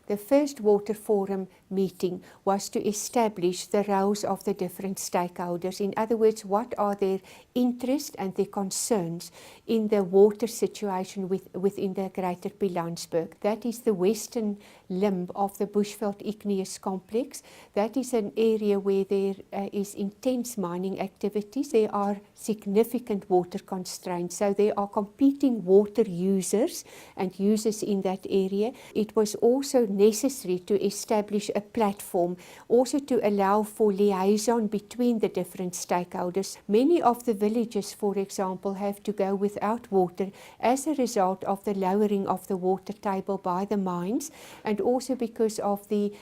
The first Water Forum meeting was to establish the roles of the different stakeholders. In other words, what are their interests and their concerns in the water situation within the Greater Pilanesberg. That is the western limb of the Bushveld Igneous Complex. That is an area where there is intense mining activities. There are significant water constraints. So there are competing water users and users in that area. It was also necessary to establish a platform, also to allow for liaison between the different stakeholders. Many of the villages, for example, have to go without water as a result of the lowering of the water table by the mines, and also because of the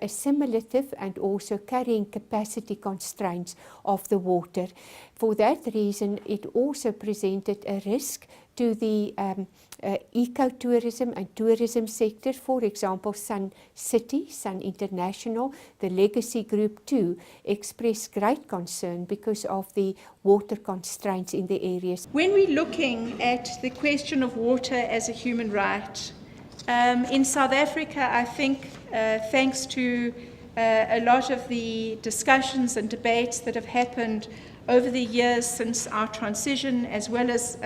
assimilative and also carrying capacity constraints of the water. For that reason, it also presented a risk to the ecotourism and tourism sector. For example, Sun City, Sun International, the Legacy Group too, expressed great concern because of the water constraints in the areas. When we're looking at the question of water as a human right, in South Africa, I think, thanks to a lot of the discussions and debates that have happened over the years since our transition, as well as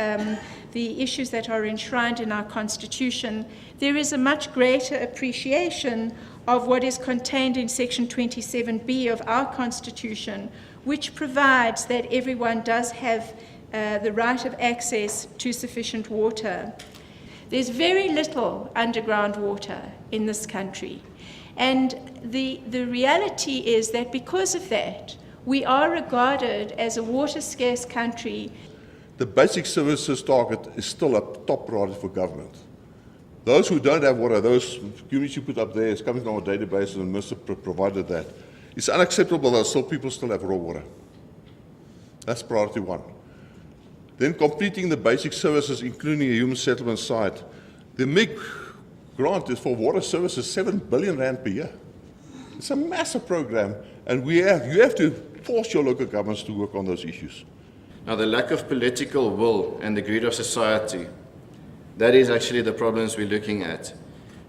the issues that are enshrined in our Constitution, there is a much greater appreciation of what is contained in Section 27B of our Constitution, which provides that everyone does have the right of access to sufficient water. There's very little underground water in this country, and the reality is that because of that, we are regarded as a water-scarce country. The basic services target is still a top priority for government. Those who don't have water, those units you put up there, is coming from our database, and the minister provided that. It's unacceptable that people still have raw water. That's priority one. Then completing the basic services, including a human settlement site. The MIG grant is for water services, 7 billion rand per year. It's a massive program, and you have to force your local governments to work on those issues. Now, the lack of political will and the greed of society, that is actually the problems we're looking at.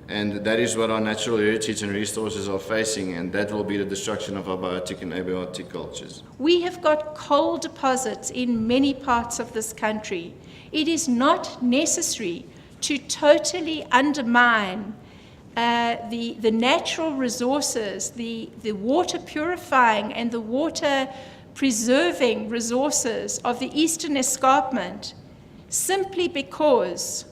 And that is what our natural heritage and resources are facing, and that will be the destruction of our biotic and abiotic cultures. We have got coal deposits in many parts of this country. It is not necessary to totally undermine the natural resources, the water purifying and the water preserving resources of the Eastern Escarpment, simply because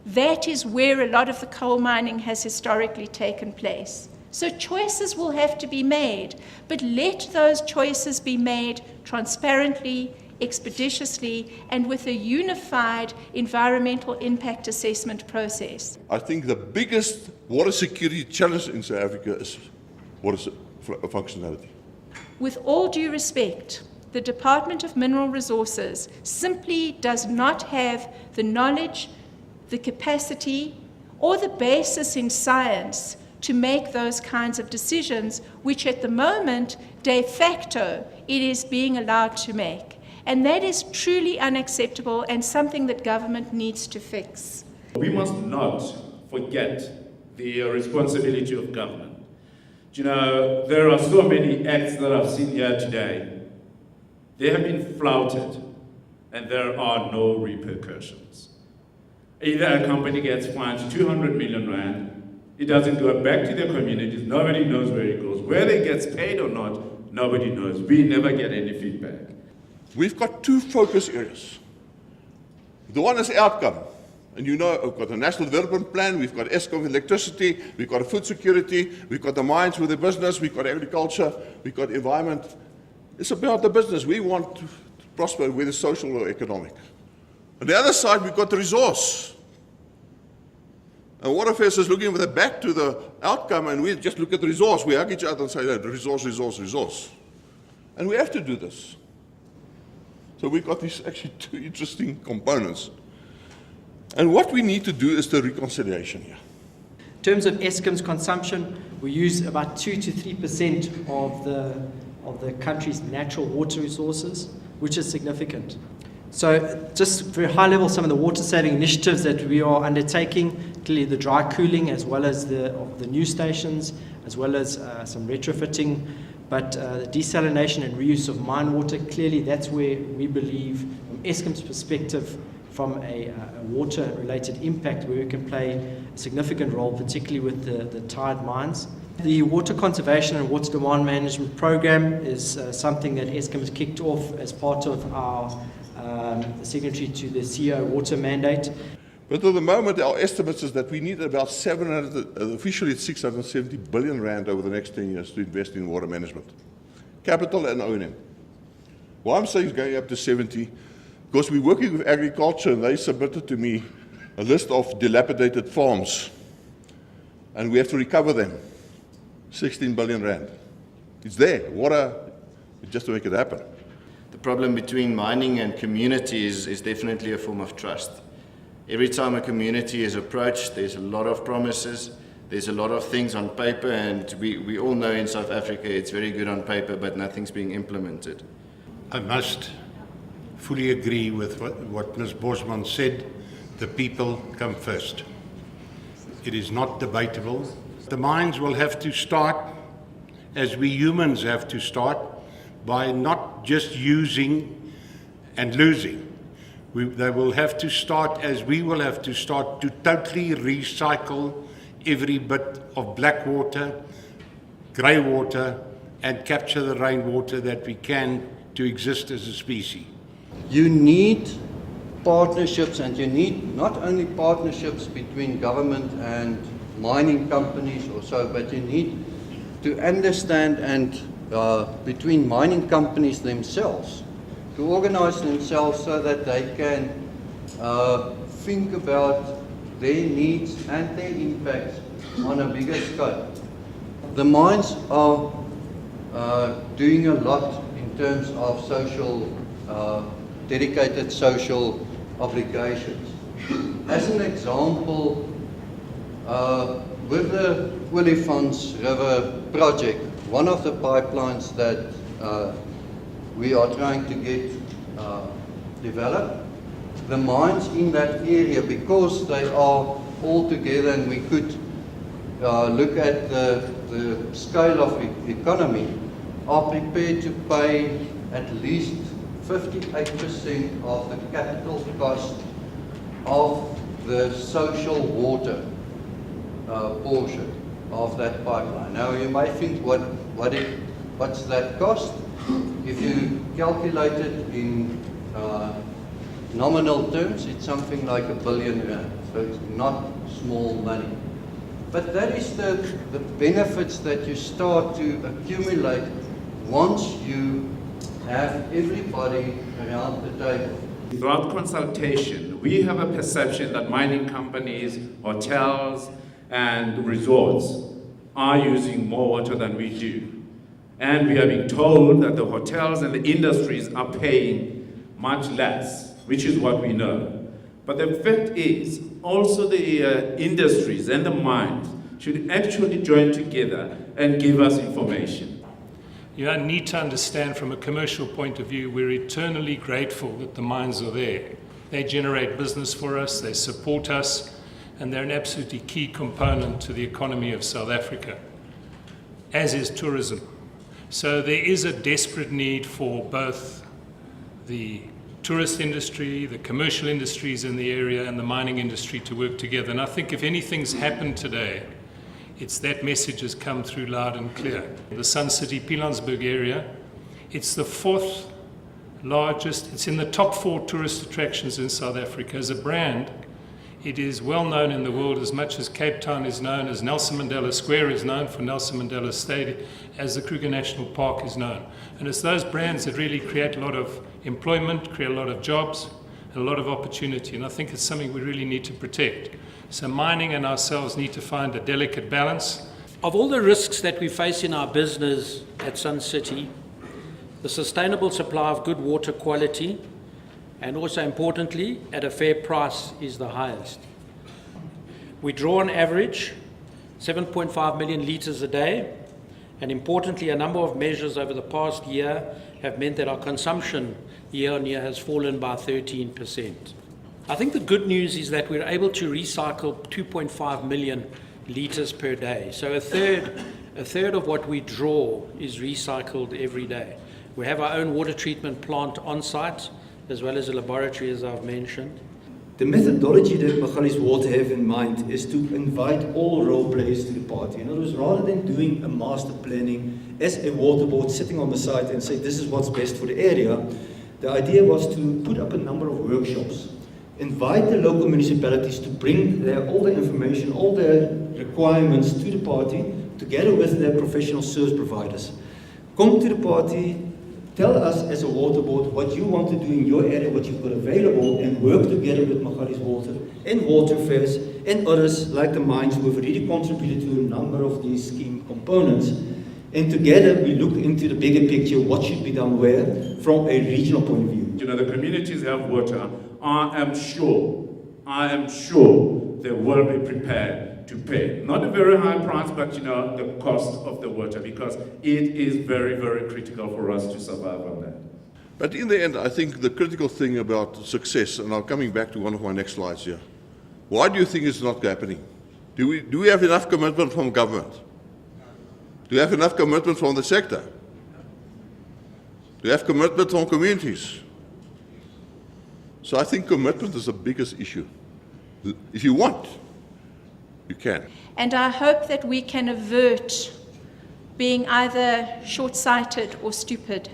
that is where a lot of the coal mining has historically taken place. So choices will have to be made, but let those choices be made transparently, expeditiously, and with a unified environmental impact assessment process. I think the biggest water security challenge in South Africa is water functionality. With all due respect, the Department of Mineral Resources simply does not have the knowledge, the capacity, or the basis in science to make those kinds of decisions, which at the moment, de facto, it is being allowed to make. And that is truly unacceptable and something that government needs to fix. We must not forget the responsibility of government. You know, there are so many acts that I've seen here today. They have been flouted, and there are no repercussions. Either a company gets fined 200 million rand, it doesn't go back to their communities, nobody knows where it goes. Whether it gets paid or not, nobody knows. We never get any feedback. We've got two focus areas. The one is outcome. And you know, we've got a national development plan, we've got Eskom electricity, we've got food security, we've got the mines with the business, we've got agriculture, we've got environment. It's about the business. We want to prosper, whether social or economic. On the other side, we've got the resource. And Water Affairs is looking with a back to the outcome, and we just look at the resource. We hug each other and say, no, resource, resource, resource. And we have to do this. So we've got these actually two interesting components. And what we need to do is the reconciliation here. In terms of Eskom's consumption, we use about 2 to 3% of the country's natural water resources, which is significant. So just very high level, some of the water saving initiatives that we are undertaking, clearly the dry cooling as well as the new stations, as well as some retrofitting, but the desalination and reuse of mine water, clearly that's where we believe, from Eskom's perspective, from a water-related impact, where we can play a significant role, particularly with the tied mines. The water conservation and water demand management program is something that Eskom has kicked off as part of our signatory to the CEO water mandate. But at the moment, our estimates is that we need about officially it's 670 billion rand over the next 10 years to invest in water management. Capital and O&M. Well, I'm saying it's going up to 70, because we're working with agriculture, and they submitted to me a list of dilapidated farms, and we have to recover them. 16 billion rand. It's there, water, just to make it happen. The problem between mining and community is definitely a form of trust. Every time a community is approached, there's a lot of promises, there's a lot of things on paper, and we all know in South Africa it's very good on paper, but nothing's being implemented. I must fully agree with what Ms. Bosman said. The people come first. It is not debatable. The mines will have to start, as we humans have to start, by not just using and losing. They will have to start, as we will have to start, to totally recycle every bit of black water, grey water, and capture the rainwater that we can to exist as a species. You need partnerships, and you need not only partnerships between government and mining companies or so, but you need to understand and between mining companies themselves, to organize themselves so that they can think about their needs and their impacts on a bigger scale. The mines are doing a lot in terms of social, dedicated social obligations. As an example, with the Kelyhans River project, one of the pipelines that we are trying to get developed, the mines in that area, because they are all together, and we could look at the scale of economy, are prepared to pay at least 58% of the capital cost of the social water portion of that pipeline. Now you might think, what's that cost? If you calculate it in nominal terms, it's something like R1 billion, so it's not small money. But that is the benefits that you start to accumulate once you have everybody around the table. Throughout consultation, we have a perception that mining companies, hotels, and resorts are using more water than we do. And we are being told that the hotels and the industries are paying much less, which is what we know. But the fact is, also the industries and the mines should actually join together and give us information. You need to understand, from a commercial point of view, we're eternally grateful that the mines are there. They generate business for us, they support us, and they're an absolutely key component to the economy of South Africa, as is tourism. So there is a desperate need for both the tourist industry, the commercial industries in the area, and the mining industry to work together. And I think if anything's happened today, it's that message has come through loud and clear. The Sun City Pilanesberg area, it's the fourth largest, it's in the top 4 tourist attractions in South Africa. As a brand, it is well known in the world as much as Cape Town is known, as Nelson Mandela Square is known for Nelson Mandela Stadium, as the Kruger National Park is known. And it's those brands that really create a lot of employment, create a lot of jobs, and a lot of opportunity. And I think it's something we really need to protect. So mining and ourselves need to find a delicate balance. Of all the risks that we face in our business at Sun City, the sustainable supply of good water quality, and also importantly, at a fair price, is the highest. We draw on average 7.5 million litres a day, And importantly, a number of measures over the past year have meant that our consumption year on year has fallen by 13%. I think the good news is that we're able to recycle 2.5 million litres per day. So a third of what we draw is recycled every day. We have our own water treatment plant on site, as well as a laboratory, as I've mentioned. The methodology that Magalies Water have in mind is to invite all role players to the party. In other words, rather than doing a master planning as a water board sitting on the site and say this is what's best for the area, the idea was to put up a number of workshops, invite the local municipalities to bring all the information, all their requirements to the party, together with their professional service providers. Come to the party, tell us as a water board what you want to do in your area, what you've got available, and work together with Magalies Water and water affairs and others like the mines who have really contributed to a number of these scheme components. And together we look into the bigger picture, what should be done where, from a regional point of view. You know, the communities have water. I am sure they will be prepared to pay. Not a very high price, but you know, the cost of the water, because it is very, very critical for us to survive on that. But in the end, I think the critical thing about success, and I'm coming back to one of my next slides here. Why do you think it's not happening? Do we have enough commitment from government? Do we have enough commitment from the sector? Do we have commitment from communities? So I think commitment is the biggest issue. If you want, you can. And I hope that we can avert being either short-sighted or stupid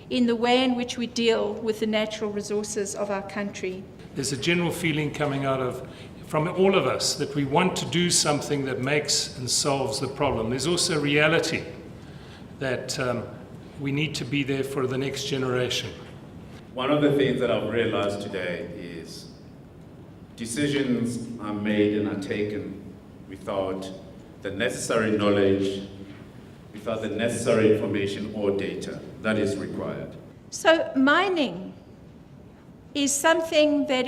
in the way in which we deal with the natural resources of our country. There's a general feeling coming out from all of us that we want to do something that makes and solves the problem. There's also reality that we need to be there for the next generation. One of the things that I've realized today is decisions are made and are taken without the necessary knowledge, without the necessary information or data that is required. So mining is something that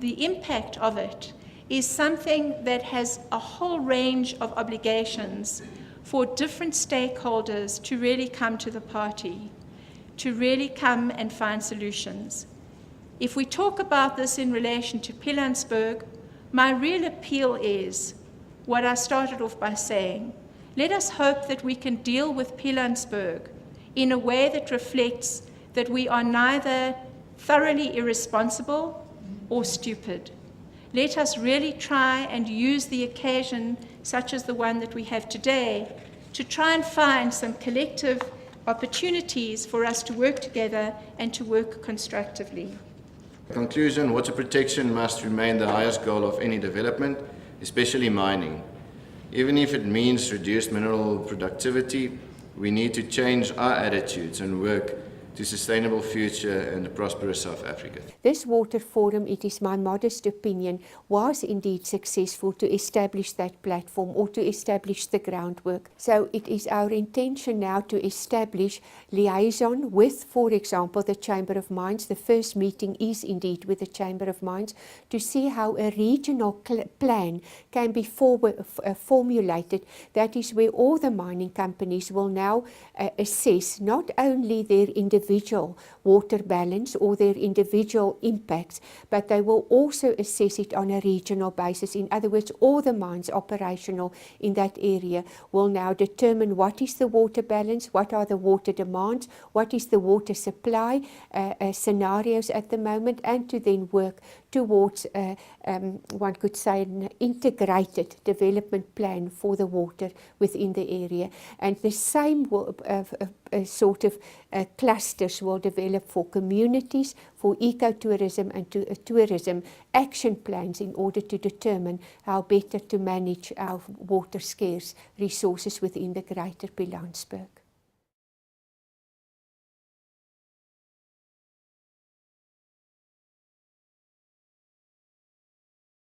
the impact of it is something that has a whole range of obligations for different stakeholders to really come to the party, to really come and find solutions. If we talk about this in relation to Pilanesberg, my real appeal is what I started off by saying. Let us hope that we can deal with Pilanesberg in a way that reflects that we are neither thoroughly irresponsible or stupid. Let us really try and use the occasion, such as the one that we have today, to try and find some collective opportunities for us to work together and to work constructively. In conclusion, water protection must remain the highest goal of any development, especially mining. Even if it means reduced mineral productivity, we need to change our attitudes and work to sustainable future and a prosperous South Africa. This water forum, it is my modest opinion, was indeed successful to establish that platform or to establish the groundwork. So it is our intention now to establish liaison with, for example, the Chamber of Mines. The first meeting is indeed with the Chamber of Mines to see how a regional plan can be formulated. That is where all the mining companies will now assess not only their individual water balance or their individual impacts, but they will also assess it on a regional basis. In other words, all the mines operational in that area will now determine what is the water balance, what are the water demands, what is the water supply scenarios at the moment, and to then work towards, one could say, an integrated development plan for the water within the area. And the same sort of clusters will develop for communities, for ecotourism and tourism action plans in order to determine how better to manage our water scarce resources within the Greater Pilanesberg.